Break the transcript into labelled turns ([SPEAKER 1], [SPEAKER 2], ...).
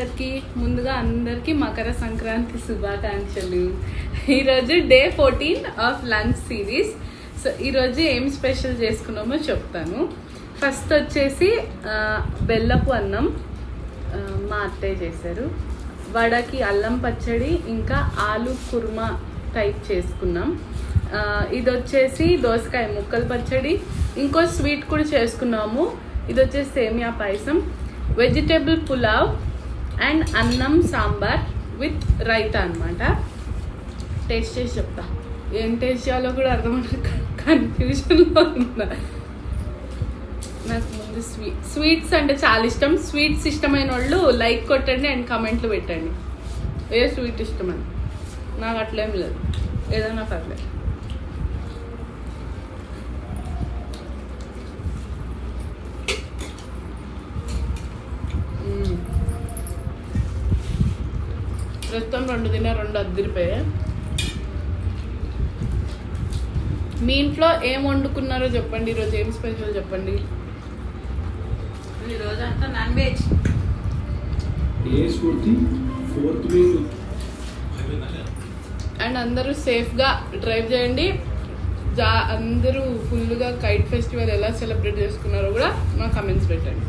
[SPEAKER 1] ముందుగా అందరికీ మకర సంక్రాంతి శుభాకాంక్షలు. ఈరోజు day 14 of lunch series. So ఈరోజు ఏం స్పెషల్ చేసుకున్నామో చెప్తాను. ఫస్ట్ వచ్చేసి బెల్లపు అన్నం మా అత్తయ్య చేశారు. వడకి అల్లం పచ్చడి, ఇంకా ఆలు కుర్మా టైప్ చేసుకున్నాం. ఇది వచ్చేసి దోసకాయ ముక్కల పచ్చడి, ఇంకో స్వీట్ కూడా చేసుకున్నాము. ఇది వచ్చేసి సేమియా పాయసం, వెజిటేబుల్ పులావ్ అండ్ అన్నం సాంబార్ విత్ రైతా అనమాట. టేస్ట్ చేసి చెప్తా. ఏం టేస్ట్ చేయాలో కూడా అర్థమవుతుంది, కన్ఫ్యూజన్లో ఉందా. నాకు ముందు స్వీట్స్ అంటే చాలా ఇష్టం. స్వీట్స్ ఇష్టమైన వాళ్ళు లైక్ కొట్టండి అండ్ కమెంట్లు పెట్టండి ఏ స్వీట్ ఇష్టమని. నాకు అట్లేం లేదు, ఏదైనా పర్లేదు. ప్రస్తుతం 2 తిన్నా, 2 అద్దరిపోయాయి. మీ ఇంట్లో ఏం వండుకున్నారో చెప్పండి. ఈరోజు ఏం స్పెషల్ చెప్పండి.
[SPEAKER 2] ఈరోజు అంతా నాన్ వెజ్.
[SPEAKER 1] అండ్ అందరూ సేఫ్గా డ్రైవ్ చేయండి. అందరూ ఫుల్గా కైట్ ఫెస్టివల్ ఎలా సెలబ్రేట్ చేసుకున్నారో కూడా మా కమెంట్స్ పెట్టండి.